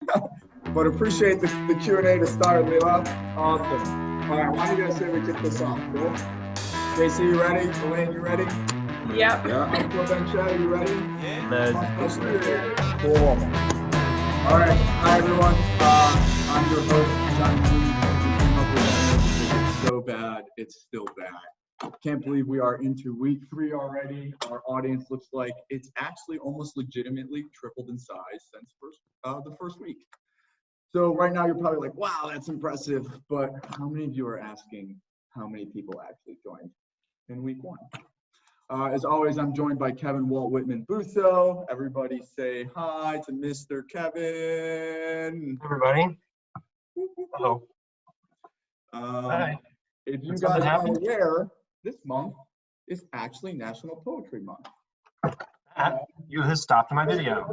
But appreciate the Q&A to start, Leila. Awesome. All right, why do you guys say we kick this off? Cool. JC, you ready? Elaine, you ready? Yep. Yeah. Provencher, you ready? Let's do it. Cool. All right. Hi, everyone. I'm your host, Jean-Christophe. It's so bad. It's still bad. Can't believe we are into week 3 already. Our audience looks like it's actually almost legitimately tripled in size since the first week. So right now you're probably like, wow, that's impressive. But how many of you are asking how many people actually joined in week 1? As always, I'm joined by Kevin Walt Whitman Busso. Everybody say hi to Mr. Kevin. Everybody. Hello. Hi. If you guys are aware, this month is actually National Poetry Month. You have stopped my video.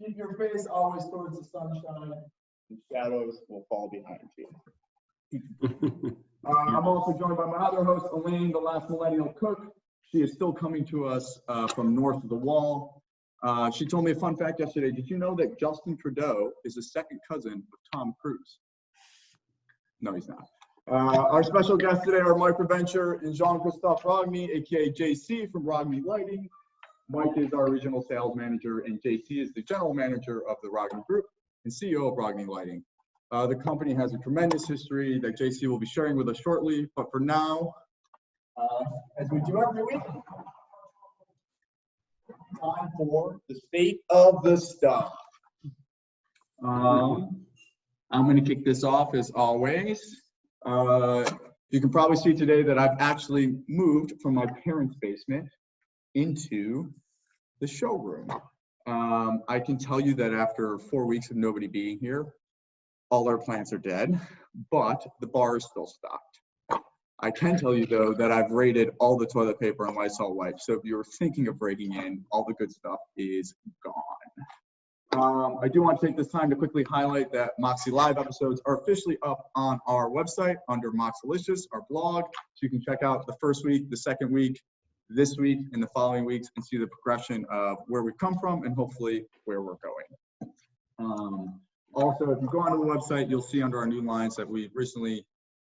Keep your face always towards the sunshine, and shadows will fall behind you. I'm also joined by my other host, Elaine, the last millennial cook. She is still coming to us from north of the wall. She told me a fun fact yesterday. Did you know that Justin Trudeau is a second cousin of Tom Cruise? No, he's not. Our special guests today are Mike Provencher and Jean-Christophe Ragni, aka JC from Ragni Lighting. Mike is our regional sales manager, and JC is the general manager of the Ragni Group and CEO of Ragni Lighting. The company has a tremendous history that JC will be sharing with us shortly, but for now, as we do every week, time for the state of the stuff. I'm going to kick this off as always. You can probably see today that I've actually moved from my parents' basement into the showroom. I can tell you that after 4 weeks of nobody being here, all our plants are dead, but the bar is still stocked. I can tell you though that I've raided all the toilet paper and Lysol wipes. So if you're thinking of breaking in, all the good stuff is gone. I do want to take this time to quickly highlight that Moxie Live episodes are officially up on our website under Moxilicious, our blog. So you can check out the first week, the second week, this week, and the following weeks and see the progression of where we've come from and hopefully where we're going. Also, if you go onto the website, you'll see under our new lines that we recently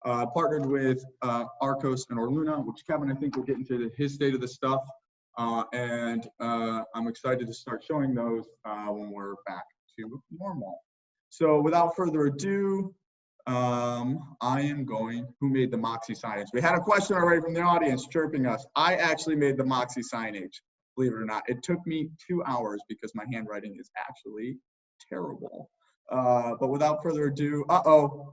partnered with Arcos and Orluna, which Kevin, I think, will get into his state of the stuff. And I'm excited to start showing those when we're back to normal. So without further ado, I am going, who made the Moxie signage? We had a question already from the audience chirping us. I actually made the Moxie signage, believe it or not. It took me 2 hours because my handwriting is actually terrible. But without further ado,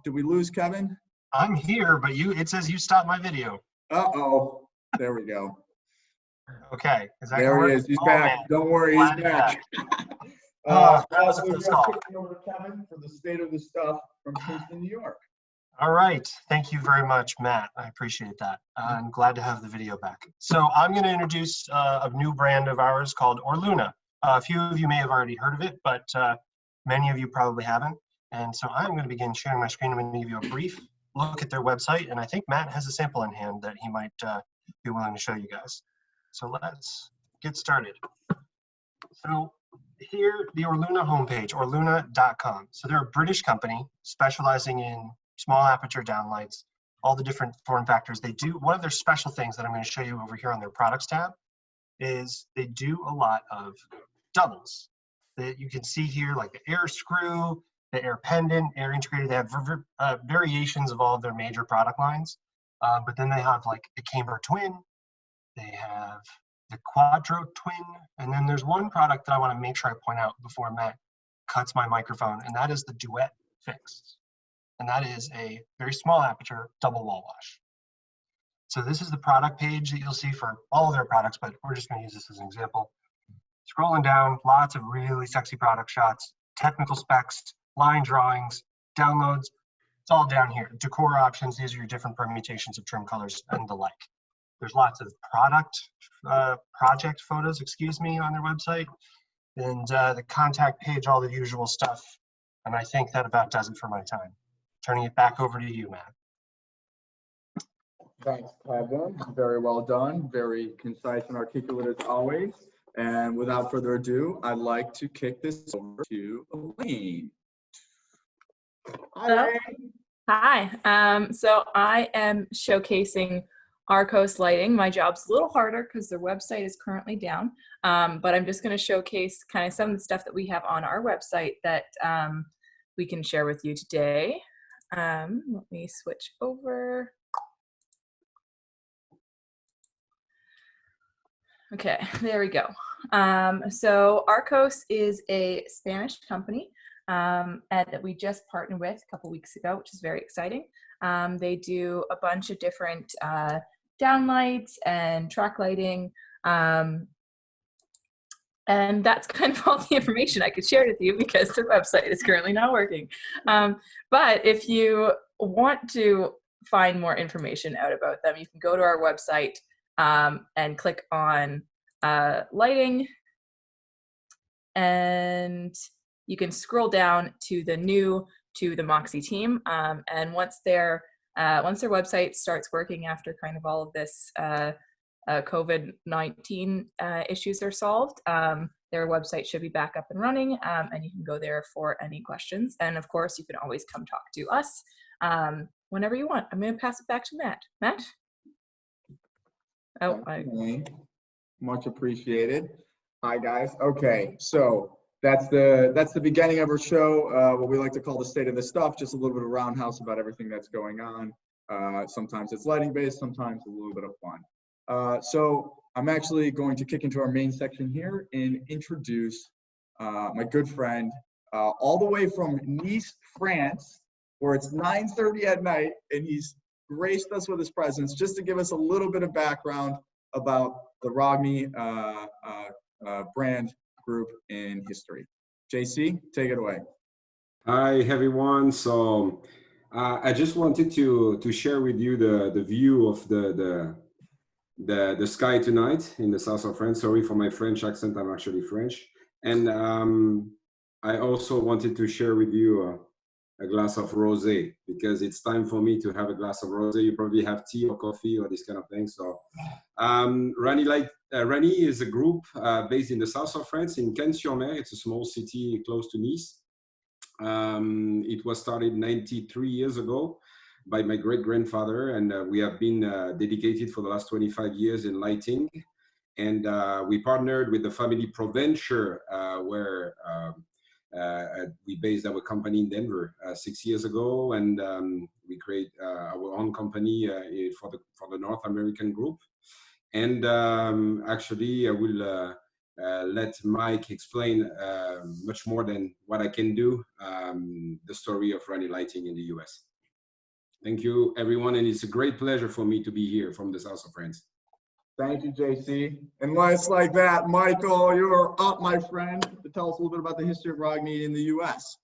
did we lose Kevin? I'm here, but it says you stopped my video. There we go. Okay. Is that there he is. He's back. Man. Don't worry, he's back. That was a good call. Over to Kevin for the state of the stuff from Kingston, New York. All right. Thank you very much, Matt. I appreciate that. I'm glad to have the video back. So I'm going to introduce a new brand of ours called Orluna. A few of you may have already heard of it, but many of you probably haven't. And so I'm going to begin sharing my screen. I'm going to give you a brief look at their website. And I think Matt has a sample in hand that he might be willing to show you guys. So let's get started. So here, the Orluna homepage, orluna.com. So they're a British company specializing in small aperture downlights, all the different form factors. They do, one of their special things that I'm going to show you over here on their products tab is they do a lot of doubles. That you can see here, like the air screw, the air pendant, air integrated. They have variations of all of their major product lines. But then they have like the camber twin, they have the quadro twin, and then there's one product that I want to make sure I point out before Matt cuts my microphone, and that is the duet fixed. And that is a very small aperture double wall wash. So this is the product page that you'll see for all of their products, but we're just going to use this as an example. Scrolling down, lots of really sexy product shots, technical specs, line drawings, downloads. It's all down here. Decor options, these are your different permutations of trim colors and the like. There's lots of project photos, on their website. And the contact page, all the usual stuff. And I think that about does it for my time. Turning it back over to you, Matt. Thanks, Kevin. Very well done. Very concise and articulate as always. And without further ado, I'd like to kick this over to Elaine. Hi, Hello. Elaine. Hi. So I am showcasing Arcos Lighting. My job's a little harder because their website is currently down, but I'm just going to showcase kind of some of the stuff that we have on our website that we can share with you today. Let me switch over. Okay, there we go. So Arcos is a Spanish company and that we just partnered with a couple weeks ago, which is very exciting. They do a bunch of different downlights and track lighting. And that's kind of all the information I could share with you because the website is currently not working. But if you want to find more information out about them, you can go to our website and click on lighting, and you can scroll down to the Moxie team. And once their website starts working after kind of all of this COVID-19 issues are solved, their website should be back up and running, and you can go there for any questions. And of course, you can always come talk to us whenever you want. I'm going to pass it back to Matt. Matt? Oh, Much appreciated. Hi guys. Okay, so that's the beginning of our show. What we like to call the state of the stuff. Just a little bit of roundhouse about everything that's going on. Sometimes it's lighting based, sometimes a little bit of fun. So I'm actually going to kick into our main section here and introduce my good friend all the way from Nice, France, where it's 9:30 at night, and he's graced us with his presence just to give us a little bit of background about the Ragni brand group in history. JC, take it away. Hi everyone. So I just wanted to share with you the view of the sky tonight in the south of France. Sorry for my French accent, I'm actually French. And I also wanted to share with you a glass of rosé, because it's time for me to have a glass of rosé. You probably have tea or coffee or this kind of thing. So Ragni is a group based in the south of France, in Cannes-sur-Mer. It's a small city close to Nice. It was started 93 years ago by my great-grandfather, and we have been dedicated for the last 25 years in lighting. And we partnered with the family Provencher, where we based our company in Denver 6 years ago, and we create our own company for the North American group. And actually, I will let Mike explain much more than what I can do, the story of Ragni Lighting in the US. Thank you, everyone, and it's a great pleasure for me to be here from the south of France. Thank you, JC. And last like that, Michael, you're up, my friend, to tell us a little bit about the history of Ragni in the US.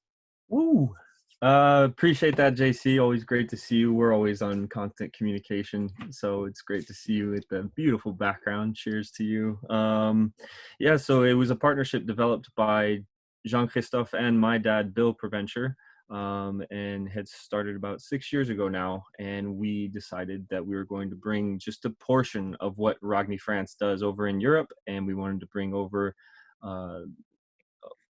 Woo! Appreciate that, JC. Always great to see you. We're always on constant communication, so it's great to see you with the beautiful background. Cheers to you. Yeah, so it was a partnership developed by Jean-Christophe and my dad, Bill Provencher, and had started about 6 years ago now. And we decided that we were going to bring just a portion of what Ragni France does over in Europe, and we wanted to bring over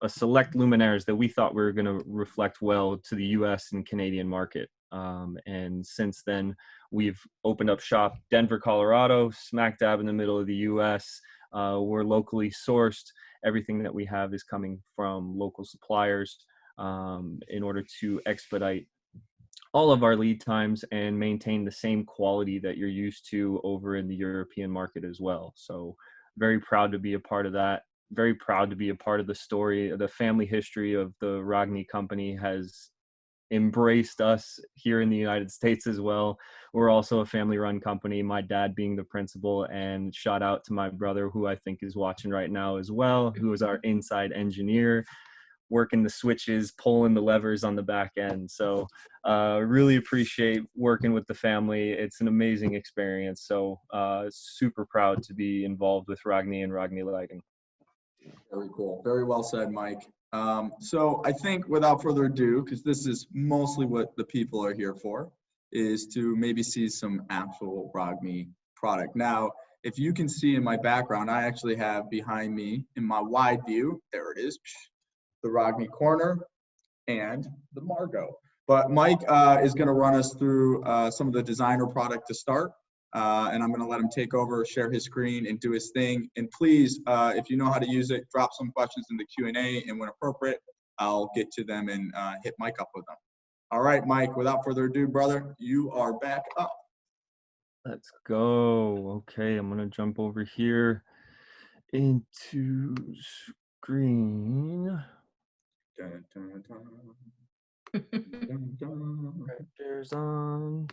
a select luminaires that we thought were going to reflect well to the US and Canadian market. And since then, we've opened up shop Denver, Colorado, smack dab in the middle of the US. We're locally sourced. Everything that we have is coming from local suppliers in order to expedite all of our lead times and maintain the same quality that you're used to over in the European market as well. So very proud to be a part of that. Very proud to be a part of the story. The family history of the Ragni company has embraced us here in the United States as well. We're also a family-run company, my dad being the principal, and shout out to my brother, who I think is watching right now as well, who is our inside engineer, working the switches, pulling the levers on the back end. So really appreciate working with the family. It's an amazing experience. So super proud to be involved with Ragni and Ragni Lighting. Very cool. Very well said, Mike. So I think without further ado, because this is mostly what the people are here for, is to maybe see some actual Ragni product. Now, if you can see in my background, I actually have behind me in my wide view, there it is, the Ragni corner and the Margot. But Mike is going to run us through some of the designer product to start. And I'm going to let him take over, share his screen, and do his thing. And please, if you know how to use it, drop some questions in the Q&A, and when appropriate, I'll get to them and hit Mike up with them. All right, Mike, without further ado, brother, you are back up. Let's go. Okay, I'm gonna jump over here into screen. Dun, dun, dun, dun, dun. Shares on.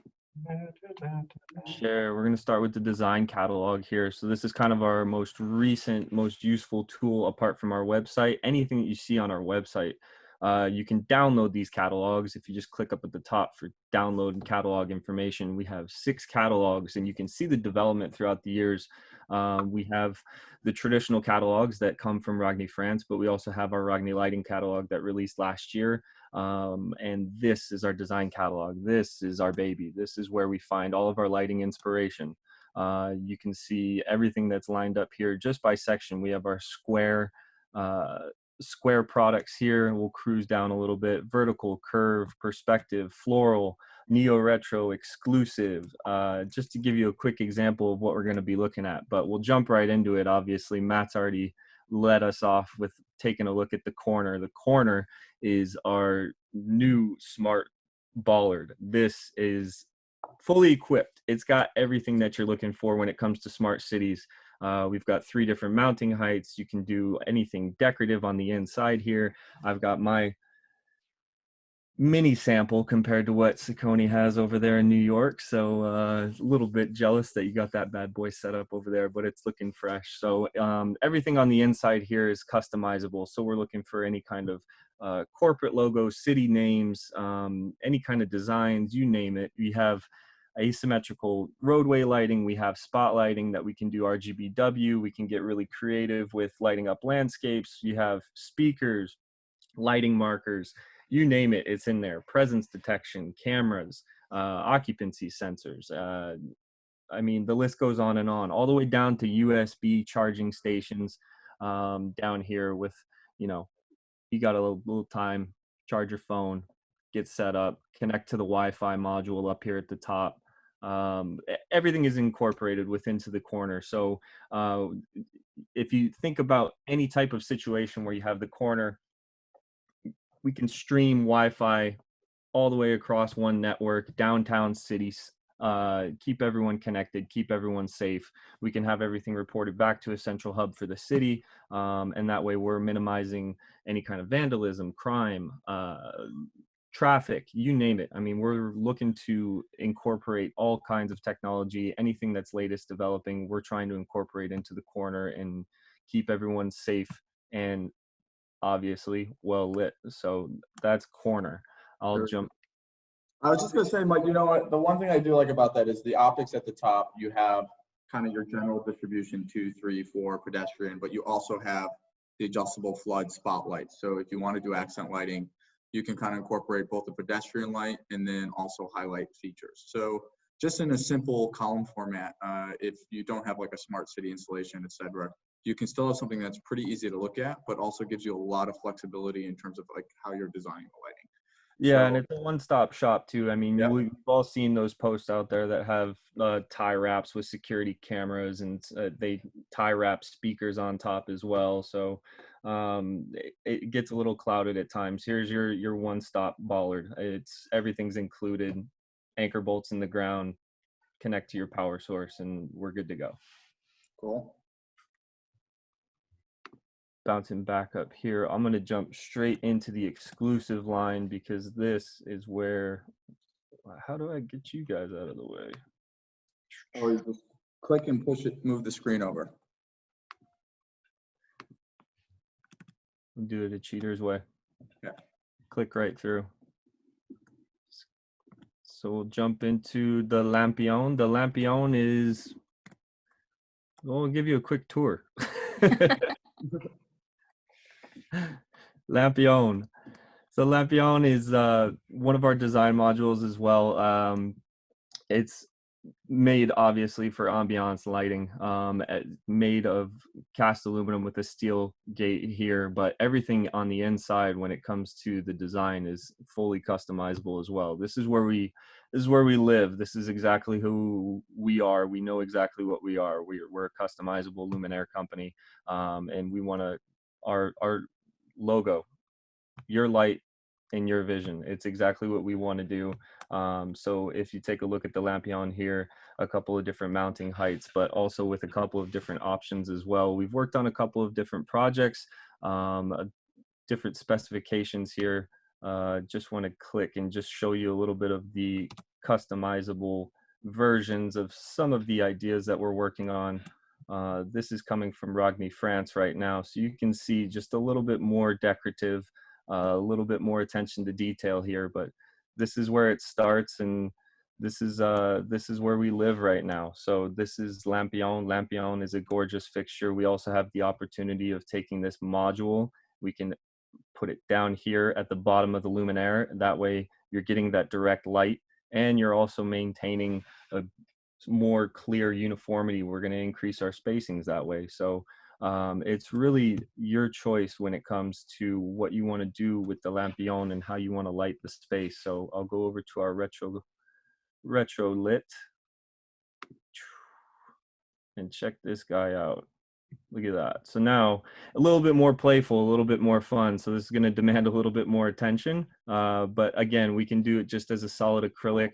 Share. We're gonna start with the design catalog here. So this is kind of our most recent, most useful tool apart from our website. Anything that you see on our website, you can download these catalogs. If you just click up at the top for download and catalog information, we have 6 catalogs, and you can see the development throughout the years. We have the traditional catalogs that come from Ragni France, but we also have our Ragni Lighting catalog that released last year. And this is our design catalog. This is our baby. This is where we find all of our lighting inspiration. You can see everything that's lined up here just by section. We have our square products here. We'll cruise down a little bit. Vertical, curve, perspective, floral, neo-retro, exclusive, just to give you a quick example of what we're going to be looking at. But we'll jump right into it. Obviously, Matt's already led us off with taking a look at the corner. The corner is our new smart bollard. This is fully equipped. It's got everything that you're looking for when it comes to smart cities. We've got 3 different mounting heights. You can do anything decorative on the inside here. I've got my mini sample compared to what Saucony has over there in New York. So a little bit jealous that you got that bad boy set up over there, but it's looking fresh. So everything on the inside here is customizable. So we're looking for any kind of corporate logos, city names, any kind of designs, you name it. We have asymmetrical roadway lighting. We have spot lighting that we can do RGBW. We can get really creative with lighting up landscapes. You have speakers, lighting markers, you name it, it's in there. Presence detection, cameras, occupancy sensors. I mean, the list goes on and on, all the way down to USB charging stations down here with, you know, you got a little time, charge your phone, get set up, connect to the Wi-Fi module up here at the top. Everything is incorporated within the corner. So if you think about any type of situation where you have the corner, we can stream Wi-Fi all the way across one network, downtown cities, keep everyone connected, keep everyone safe. We can have everything reported back to a central hub for the city. And that way we're minimizing any kind of vandalism, crime, traffic, you name it. I mean, we're looking to incorporate all kinds of technology, anything that's latest developing, we're trying to incorporate into the corner and keep everyone safe and obviously well lit. So that's corner. I'll jump. I was just gonna say, Mike, you know what? The one thing I do like about that is the optics at the top. You have kind of your general distribution, 2, 3, 4 pedestrian, but you also have the adjustable flood spotlights. So if you want to do accent lighting, you can kind of incorporate both the pedestrian light and then also highlight features. So just in a simple column format, if you don't have like a smart city installation, et cetera, you can still have something that's pretty easy to look at, but also gives you a lot of flexibility in terms of like how you're designing the lighting. Yeah, So, and it's a one-stop shop too. I mean, yeah. we've all seen those posts out there that have tie wraps with security cameras, and they tie wrap speakers on top as well. So it gets a little clouded at times. Here's your one-stop bollard. It's everything's included. Anchor bolts in the ground, connect to your power source, and we're good to go. Cool. Bouncing back up here, I'm going to jump straight into the exclusive line because this is where, how do I get you guys out of the way? Or you just click and push it, move the screen over. We'll do it a cheater's way. Yeah. Click right through. So we'll jump into the Lampion. The Lampion is, we'll give you a quick tour. Lampion. So Lampion is one of our design modules as well. It's made obviously for ambiance lighting, made of cast aluminum with a steel gate here, but everything on the inside when it comes to the design is fully customizable as well. This is where we live. This is exactly who we are. We know exactly what we are. We're a customizable luminaire company, and we want to our logo, your light and your vision. It's exactly what we want to do. So if you take a look at the lampion here, a couple of different mounting heights, but also with a couple of different options as well. We've worked on a couple of different projects, different specifications here. Just want to click and just show you a little bit of the customizable versions of some of the ideas that we're working on. This is coming from Ragni, France right now. So you can see just a little bit more decorative, a little bit more attention to detail here, but this is where it starts, and this is where we live right now. So this is Lampion. Lampion is a gorgeous fixture. We also have the opportunity of taking this module. We can put it down here at the bottom of the luminaire. That way you're getting that direct light, and you're also maintaining a more clear uniformity. We're going to increase our spacings that way. So it's really your choice when it comes to what you want to do with the lampion and how you want to light the space. So I'll go over to our retro lit and check this guy out. Look at that. So now a little bit more playful, a little bit more fun. So this is going to demand a little bit more attention. But again, we can do it just as a solid acrylic.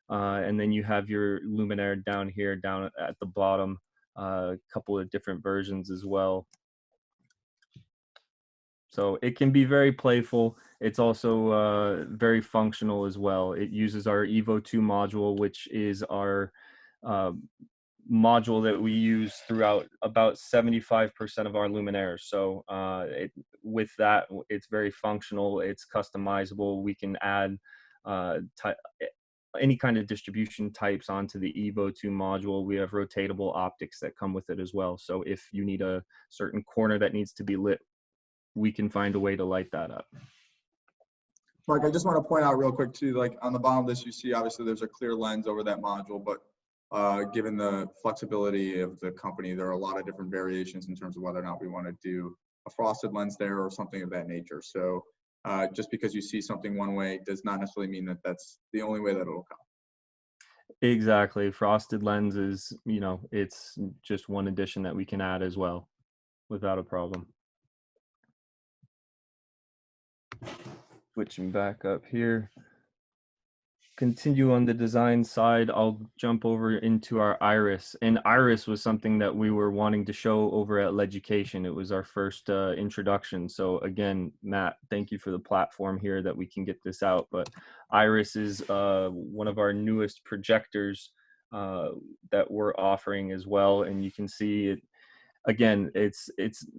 And then you have your luminaire down here, down at the bottom, a couple of different versions as well. So it can be very playful. It's also very functional as well. It uses our Evo 2 module, which is our module that we use throughout about 75% of our luminaires. So with that, it's very functional. It's customizable. We can add any kind of distribution types onto the Evo 2 module. We have rotatable optics that come with it as well. So if you need a certain corner that needs to be lit, we can find a way to light that up. Mark, I just want to point out real quick too, like on the bottom of this, you see obviously there's a clear lens over that module, but given the flexibility of the company, there are a lot of different variations in terms of whether or not we want to do a frosted lens there or something of that nature. So just because you see something one way does not necessarily mean that that's the only way that it'll come. Exactly. Frosted lenses, you know, it's just one addition that we can add as well without a problem. Switching back up here. Continue on the design side, I'll jump over into our iris. And iris was something that we were wanting to show over at Leducation. It was our first introduction. So again, Matt, thank you for the platform here that we can get this out. But iris is one of our newest projectors that we're offering as well. And you can see it, again, it's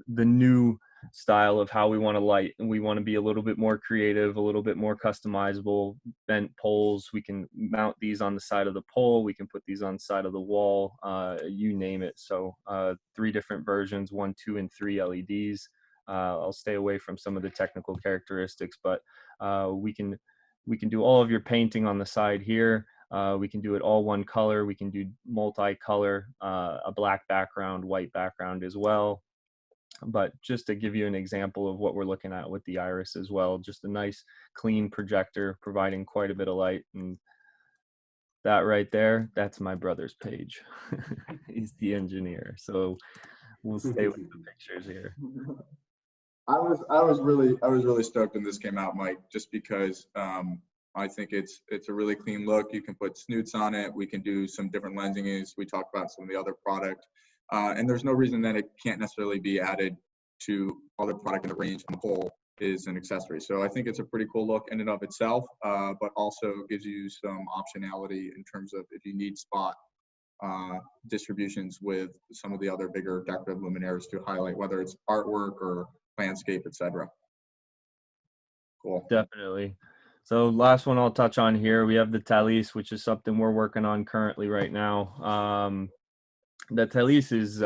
the new style of how we want to light, and we want to be a little bit more creative, a little bit more customizable. Bent poles, we can mount these on the side of the pole, we can put these on the side of the wall, you name it. So 3 different versions, 1, 2, and 3 LEDs. I'll stay away from some of the technical characteristics, but we can do all of your painting on the side here. We can do it all one color. We can do multi-color, a black background, white background as well. But just to give you an example of what we're looking at with the iris as well, just a nice clean projector providing quite a bit of light. And that right there, that's my brother's page. He's the engineer. So we'll stay with the pictures here. I was really stoked when this came out, Mike, just because I think it's a really clean look. You can put snoots on it. We can do some different lensing as we talked about some of the other product. And there's no reason that it can't necessarily be added to other product in the range on the whole is an accessory. So I think it's a pretty cool look in and of itself, but also gives you some optionality in terms of if you need spot distributions with some of the other bigger decorative luminaires to highlight, whether it's artwork or landscape, etc. Cool. Definitely. So last one I'll touch on here, we have the Talus, which is something we're working on currently right now. The Talus is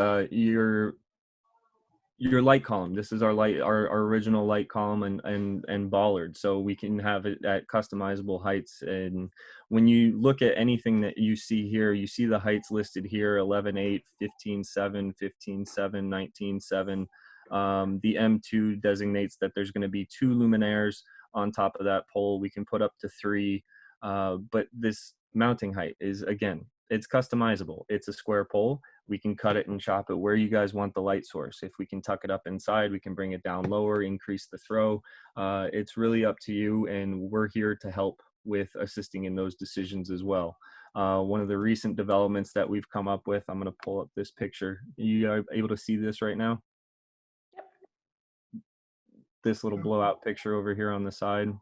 your light column. This is our our original light column and bollard. So we can have it at customizable heights. And when you look at anything that you see here, you see the heights listed here: 11.8, 15.7, 15.7, 19.7. The M2 designates that there's going to be 2 luminaires on top of that pole. We can put up to 3, but this mounting height is, again, it's customizable. It's a square pole. We can cut it and chop it where you guys want the light source. If we can tuck it up inside, we can bring it down lower, increase the throw. It's really up to you, and we're here to help with assisting in those decisions as well. One of the recent developments that we've come up with, I'm going to pull up this picture. You are able to see this right now? Yep. This little blowout picture over here on the side.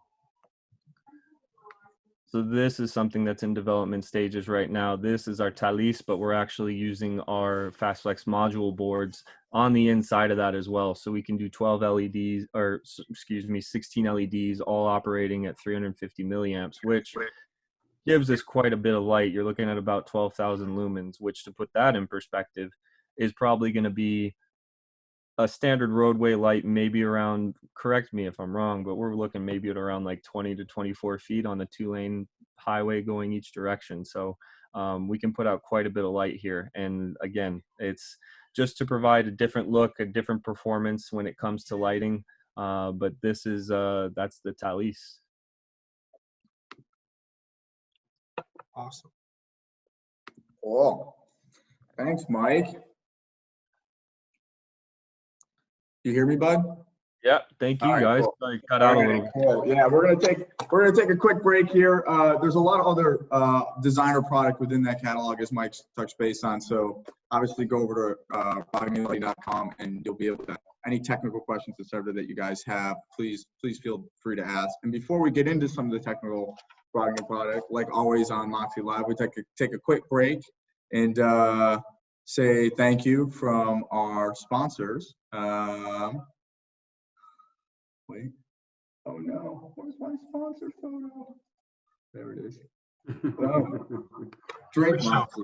So this is something that's in development stages right now. This is our Thalys, but we're actually using our FastFlex module boards on the inside of that as well. So we can do 12 LEDs, or excuse me, 16 LEDs, all operating at 350 milliamps, which gives us quite a bit of light. You're looking at about 12,000 lumens, which, to put that in perspective, is probably going to be a standard roadway light, maybe around, correct me if I'm wrong, but we're looking maybe at around like 20 to 24 feet on the 2-lane highway going each direction. So we can put out quite a bit of light here. And again, it's just to provide a different look, a different performance when it comes to lighting. But this is, that's the Thalys. Awesome. Cool. Thanks, Mike. You hear me, bud? Yeah, thank you, All right, guys. cool. Sorry, cut out a little bit. Cool. Yeah, we're gonna take a quick break here. There's a lot of other designer product within that catalog, as Mike touched base on. So obviously, go over to RagniLighting.com and you'll be able to, any technical questions, etc., that you guys have, please feel free to ask. And before we get into some of the technical Ragni product, like always on Moxie Live, we take a quick break and say thank you from our sponsors. Wait. Oh no, where's my sponsor photo? There it is. Oh. Drink Moxie.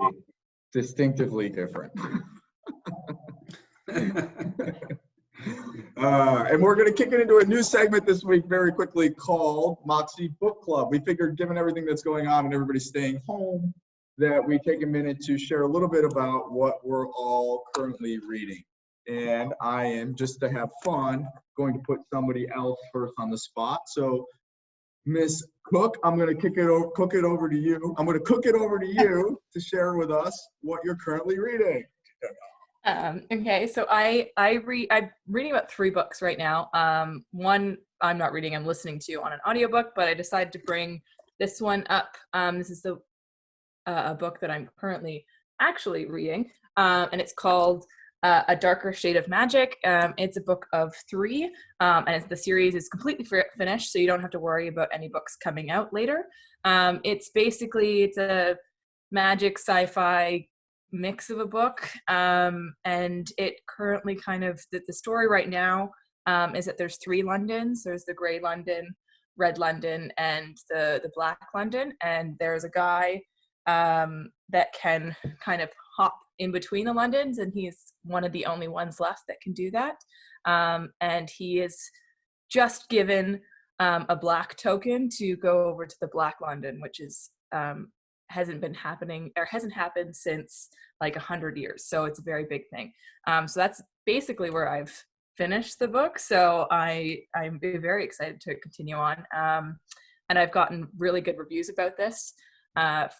Distinctively different. And we're going to kick it into a new segment this week very quickly called Moxie Book Club. We figured, given everything that's going on and everybody staying home, that we take a minute to share a little bit about what we're all currently reading. And I am, just to have fun, going to put somebody else first on the spot. So, Miss Cook, I'm going to cook it over to you. I'm going to cook it over to you to share with us what you're currently reading. Okay, so I'm reading about 3 books right now. One I'm not reading, I'm listening to on an audiobook, but I decided to bring this one up. This is a book that I'm currently actually reading, and it's called A Darker Shade of Magic. It's a book of 3, and the series is completely finished, so you don't have to worry about any books coming out later. It's a magic sci-fi mix of a book, and it currently kind of, the story right now is that there's 3 Londons. There's the Grey London, Red London, and the Black London, and there's a guy that can kind of hop in between the Londons, and he's one of the only ones left that can do that. And he is just given a black token to go over to the Black London, which is hasn't happened since like 100 years. So it's a very big thing. So that's basically where I've finished the book. So I'm very excited to continue on. And I've gotten really good reviews about this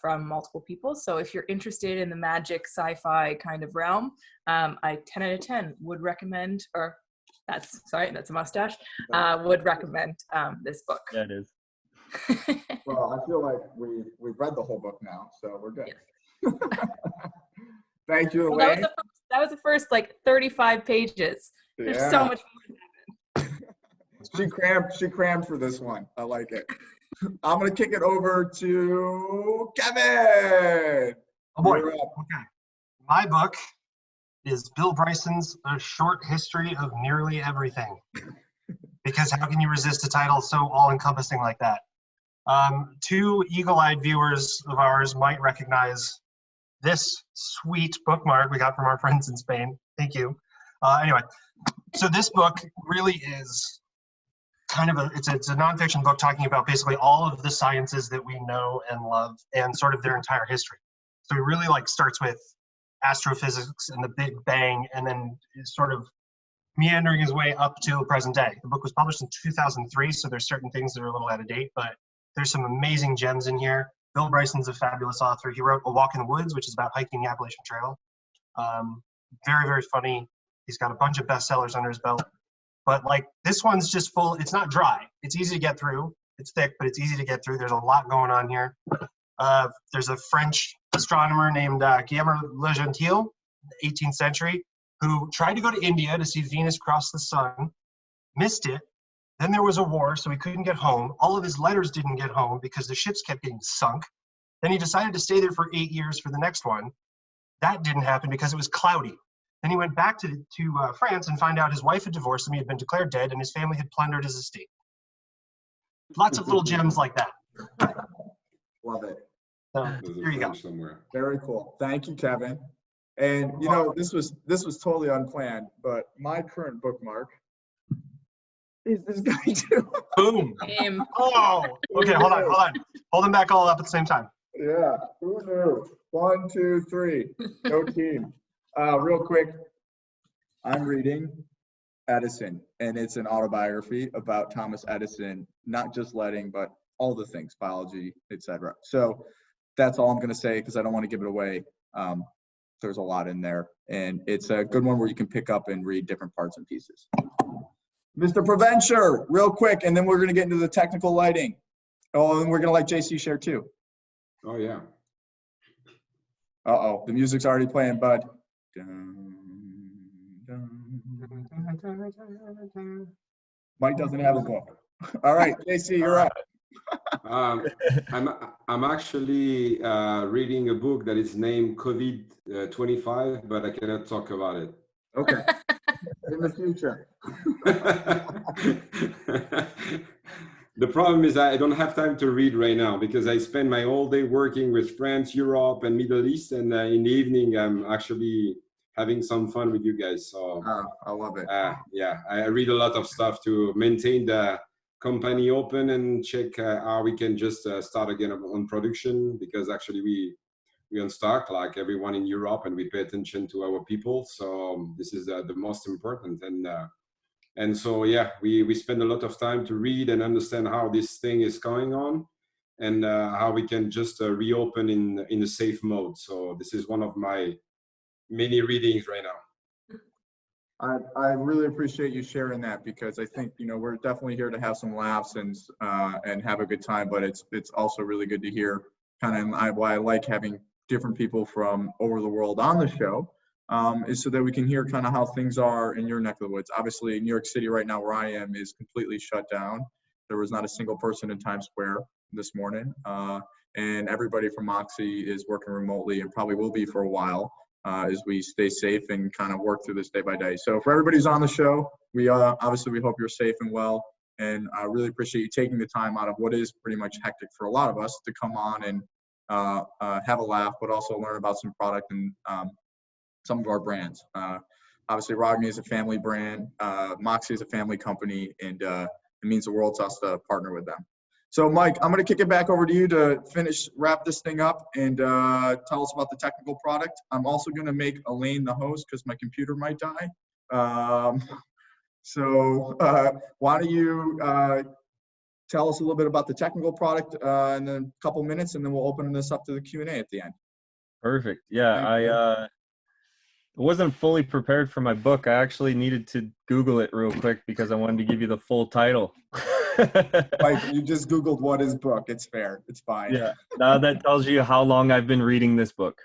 from multiple people. So if you're interested in the magic sci-fi kind of realm, I 10 out of 10 would recommend, or that's a mustache, would recommend this book. Yeah, it is. Well, I feel like we've read the whole book now, so we're good. Yes. Thank you, Well, Elaine. that was the first like 35 pages. There's so much more. She crammed for this one. I like it. I'm gonna kick it over to Kevin. Oh boy. Okay. My book is Bill Bryson's A Short History of Nearly Everything. Because how can you resist a title so all-encompassing like that? 2 eagle-eyed viewers of ours might recognize this sweet bookmark we got from our friends in Spain. Thank you. Anyway, So this book really is kind of it's a nonfiction book talking about basically all of the sciences that we know and love and sort of their entire history. So it really like starts with astrophysics and the Big Bang, and then is sort of meandering his way up to present day. The book was published in 2003, so there's certain things that are a little out of date, but there's some amazing gems in here. Bill Bryson's a fabulous author. He wrote A Walk in the Woods, which is about hiking the Appalachian Trail. Very, very funny. He's got a bunch of bestsellers under his belt. But like this one's just full, it's not dry. It's easy to get through. It's thick, but it's easy to get through. There's a lot going on here. There's a French astronomer named Guillaume Le Gentil, 18th century, who tried to go to India to see Venus cross the sun, missed it. Then there was a war, so he couldn't get home. All of his letters didn't get home because the ships kept getting sunk. Then he decided to stay there for 8 years for the next one. That didn't happen because it was cloudy. Then he went back to France and found out his wife had divorced him, he had been declared dead, and his family had plundered his estate. Lots of little gems like that. Love it. So There's a here you go. French somewhere. Very cool. Thank you, Kevin. And you know, this was totally unplanned, but my current bookmark is this guy too. Boom. Same. Oh, okay, hold on. Hold them back all up at the same time. Yeah. Who knew? 1, 2, 3. No team. Real quick, I'm reading Edison, and it's an autobiography about Thomas Edison, not just lighting, but all the things, biology, etc. So that's all I'm going to say because I don't want to give it away. There's a lot in there, and it's a good one where you can pick up and read different parts and pieces. Mr. Provencher, real quick, and then we're going to get into the technical lighting. Oh, and we're going to let JC share too. Oh yeah. Uh-oh, the music's already playing, bud. Dun, dun. Mike doesn't have a book. All right, JC, you're up. I'm actually reading a book that is named COVID 25, but I cannot talk about it. Okay. In the future. The problem is I don't have time to read right now because I spend my whole day working with France, Europe, and Middle East, and in the evening I'm actually having some fun with you guys. So I love it. yeah, I read a lot of stuff to maintain the company open and check how we can just start again on production, because actually we on stock like everyone in Europe, and we pay attention to our people. So this is the most important. And so, yeah, we spend a lot of time to read and understand how this thing is going on, and how we can just reopen in a safe mode. So this is one of my many readings right now. I really appreciate you sharing that, because I think, you know, we're definitely here to have some laughs and have a good time, but it's also really good to hear kind of why I like having different people from over the world on the show, is so that we can hear kind of how things are in your neck of the woods. Obviously, New York City right now, where I am, is completely shut down. There was not a single person in Times Square this morning, and everybody from Moxie is working remotely and probably will be for a while, as we stay safe and kind of work through this day by day. So for everybody's on the show, we obviously we hope you're safe and well, and I really appreciate you taking the time out of what is pretty much hectic for a lot of us to come on and have a laugh, but also learn about some product and some of our brands. Obviously, Ragni is a family brand. Moxie is a family company, and it means the world to us to partner with them. So, Mike, I'm going to kick it back over to you to wrap this thing up, and tell us about the technical product. I'm also going to make Elaine the host because my computer might die. So why don't you tell us a little bit about the technical product in a couple minutes, and then we'll open this up to the Q&A at the end. Perfect. Yeah, I wasn't fully prepared for my book. I actually needed to Google it real quick because I wanted to give you the full title. Like, you just Googled what is book. It's fair. It's fine. Yeah. Now that tells you how long I've been reading this book.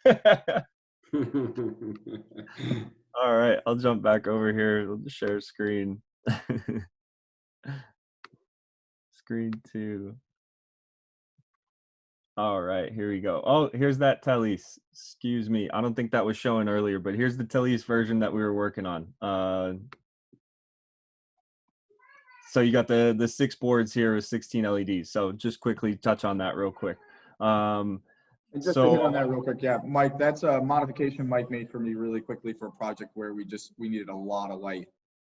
All right, I'll jump back over here. I'll just share screen. Screen 2. All right, here we go. Oh, here's that Telly's. Excuse me. I don't think that was showing earlier, but here's the Telly's version that we were working on. So you got the 6 boards here with 16 LEDs. So just quickly touch on that real quick. And just to hit on that real quick, yeah, Mike, that's a modification Mike made for me really quickly for a project where we needed a lot of light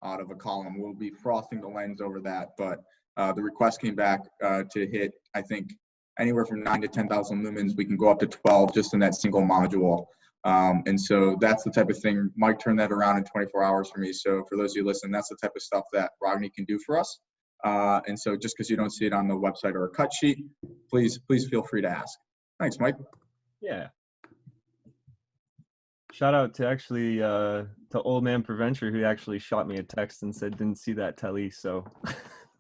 out of a column. We'll be frosting the lens over that, but the request came back to hit, I think, anywhere from 9 to 10,000 lumens. We can go up to 12 just in that single module. And so that's the type of thing. Mike turned that around in 24 hours for me. So for those of you listening, that's the type of stuff that Ragni can do for us. And so just because you don't see it on the website or a cut sheet, please feel free to ask. Thanks, Mike. Yeah. Shout out to actually to old man Provencher, who actually shot me a text and said didn't see that telly. So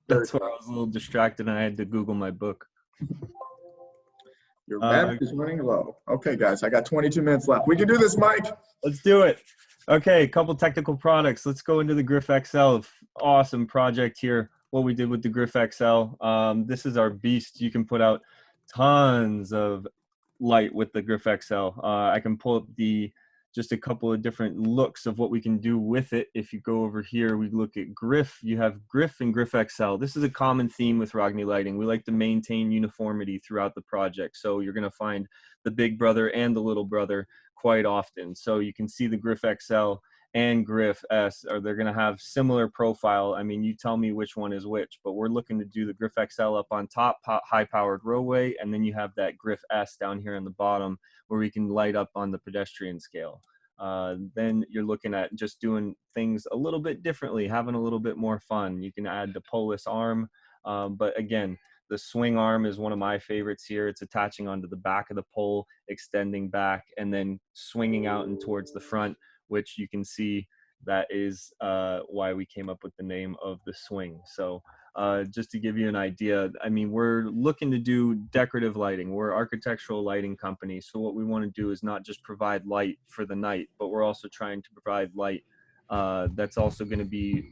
that's where I was a little distracted and I had to Google my book. Your battery is running low. Okay, guys, I got 22 minutes left. We can do this, Mike. Let's do it. Okay, a couple technical products. Let's go into the Griff XL. Awesome project here. What we did with the Griff XL. This is our beast. You can put out tons of light with the Griff XL. I can pull up just a couple of different looks of what we can do with it. If you go over here, we look at Griff. You have Griff and Griff XL. This is a common theme with Ragni Lighting. We like to maintain uniformity throughout the project. So you're going to find the big brother and the little brother quite often. So you can see the Griff XL and Griff S, or they're going to have similar profile. I mean, you tell me which one is which, but we're looking to do the Griff XL up on top, high-powered roadway, and then you have that Griff S down here on the bottom where we can light up on the pedestrian scale. Then you're looking at just doing things a little bit differently, having a little bit more fun. You can add the Polis arm, but again, the swing arm is one of my favorites here. It's attaching onto the back of the pole, extending back, and then swinging out and towards the front, which you can see that is why we came up with the name of the swing. So just to give you an idea, I mean, we're looking to do decorative lighting. We're an architectural lighting company. So what we want to do is not just provide light for the night, but we're also trying to provide light that's also going to be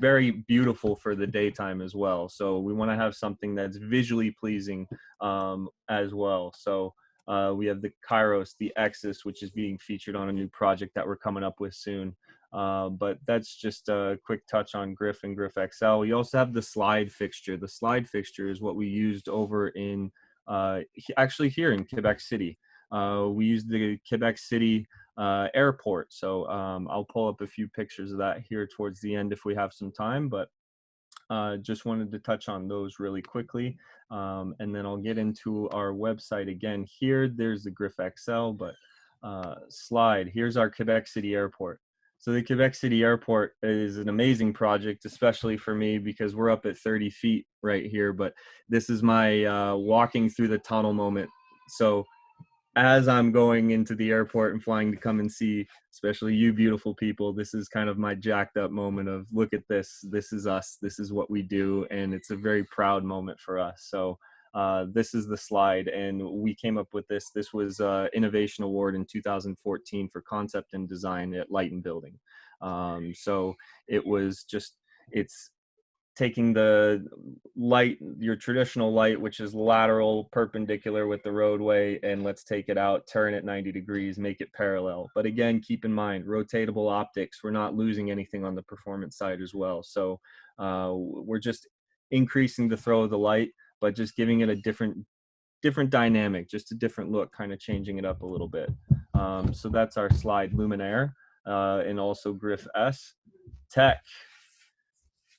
very beautiful for the daytime as well. So we want to have something that's visually pleasing as well. So we have the Kairos, the Exus, which is being featured on a new project that we're coming up with soon. But that's just a quick touch on Griff and Griff XL. We also have the slide fixture. The slide fixture is what we used over in, actually here in Quebec City. We used the Quebec City airport. So I'll pull up a few pictures of that here towards the end if we have some time, but just wanted to touch on those really quickly. And then I'll get into our website again here. There's the Griff XL, but slide, here's our Quebec City airport. So the Quebec City airport is an amazing project, especially for me because we're up at 30 feet right here, but this is my walking through the tunnel moment. So as I'm going into the airport and flying to come and see, especially you beautiful people, this is kind of my jacked up moment of look at this, this is us, this is what we do, and it's a very proud moment for us. So this is the slide, and we came up with this. This was Innovation Award in 2014 for concept and design at Light and Building. So it was just, it's taking the light, your traditional light, which is lateral, perpendicular with the roadway, and let's take it out, turn it 90 degrees, make it parallel. But again, keep in mind, rotatable optics, we're not losing anything on the performance side as well. So we're just increasing the throw of the light, but just giving it a different dynamic, just a different look, kind of changing it up a little bit. So that's our slide luminaire, and also Griff S.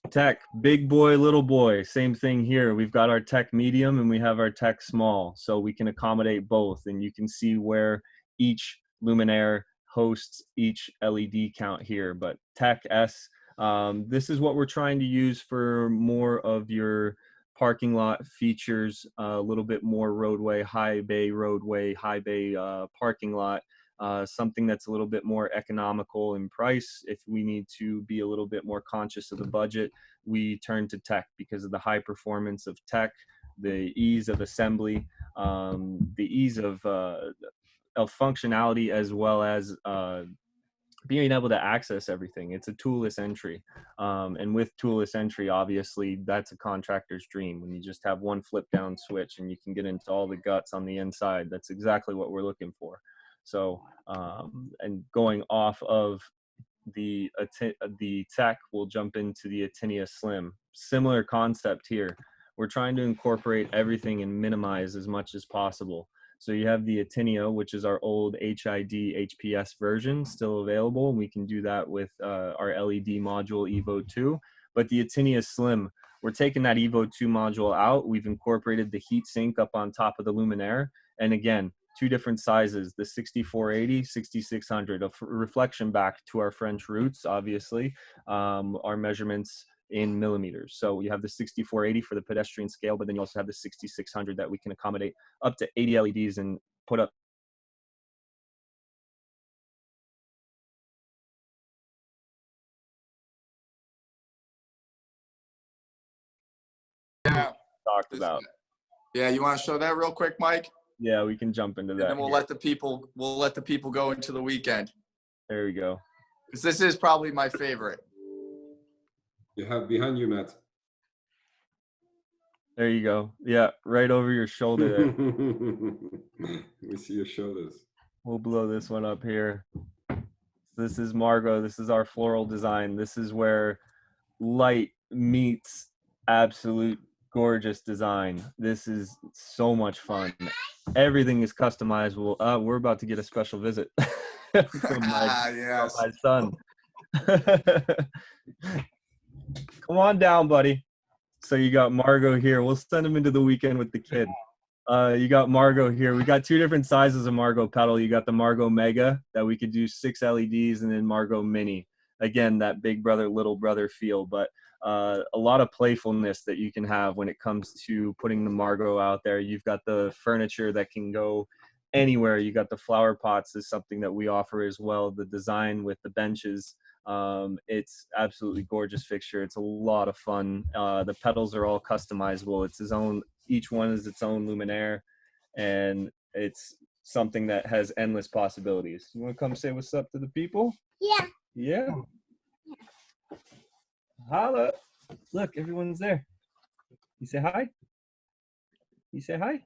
Tech, big boy, little boy, same thing here. We've got our tech medium and we have our tech small, so we can accommodate both, and you can see where each luminaire hosts each LED count here. But tech S, this is what we're trying to use for more of your parking lot features, a little bit more roadway, high bay parking lot. Something that's a little bit more economical in price. If we need to be a little bit more conscious of the budget, we turn to tech because of the high performance of tech, the ease of assembly, the ease of functionality, as well as being able to access everything. It's a toolless entry. And with toolless entry, obviously, that's a contractor's dream. When you just have one flip down switch and you can get into all the guts on the inside, that's exactly what we're looking for. So, and going off of the tech, we'll jump into the Atinia Slim. Similar concept here. We're trying to incorporate everything and minimize as much as possible. So you have the Ateneo, which is our old HID HPS version, still available. We can do that with our LED module Evo 2. But the Ateneo Slim, we're taking that Evo 2 module out. We've incorporated the heat sink up on top of the luminaire. And again, 2 different sizes, the 6480, 6600, a reflection back to our French roots, obviously, our measurements in millimeters. So you have the 6480 for the pedestrian scale, but then you also have the 6600 that we can accommodate up to 80 LEDs and put up. Yeah. Talked about. Yeah, you want to show that real quick, Mike? Yeah, we can jump into that. And then we'll let the people go into the weekend. There we go. Because this is probably my favorite. You have behind you, Matt. There you go. Yeah, right over your shoulder there. We see your shoulders. We'll blow this one up here. This is Margot. This is our floral design. This is where light meets absolute gorgeous design. This is so much fun. Everything is customizable. We're about to get a special visit from Yes. my son. Come on down, buddy. So you got Margot here. We'll send him into the weekend with the kid. You got Margot here. We got 2 different sizes of Margot pedal. You got the Margot Mega that we could do 6 LEDs, and then Margot Mini. Again, that big brother, little brother feel, but a lot of playfulness that you can have when it comes to putting the Margot out there. You've got the furniture that can go anywhere. You got the flower pots is something that we offer as well. The design with the benches. It's absolutely gorgeous fixture. It's a lot of fun. The pedals are all customizable. It's his own, each one is its own luminaire, and it's something that has endless possibilities. You want to come say what's up to the people? Yeah. Yeah. Holla. Look, everyone's there. You say hi? You say hi?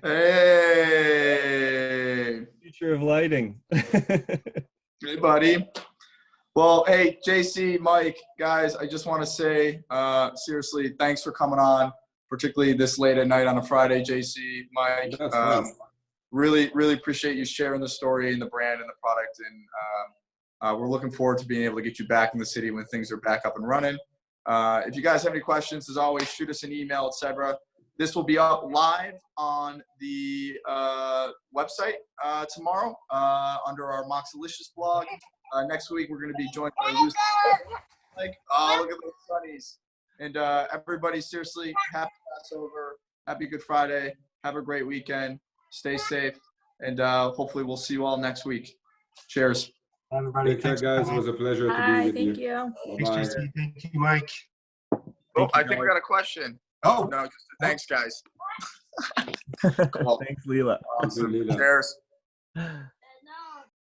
Hey. Future of lighting. Hey, buddy. Well, hey, JC, Mike, guys, I just want to say, seriously, thanks for coming on, particularly this late at night on a Friday, JC, Mike. That's nice. Really, really appreciate you sharing the story and the brand and the product. And we're looking forward to being able to get you back in the city when things are back up and running. If you guys have any questions, as always, shoot us an email, etc. This will be up live on the website tomorrow under our Moxilicious blog. Next week, we're going to be joined by Lucy. Oh, look at those sunnies. And everybody, seriously, happy Passover, happy Good Friday, have a great weekend, stay safe, and hopefully we'll see you all next week. Cheers. Everybody, Take care, guys. It was a pleasure to Hi, be with thank you. you. Thanks, Bye-bye. JC. Thank you, Mike. Oh, I think we got a question. Oh, No, just thanks, guys. Thanks, Leela. Awesome. Leela. Cheers.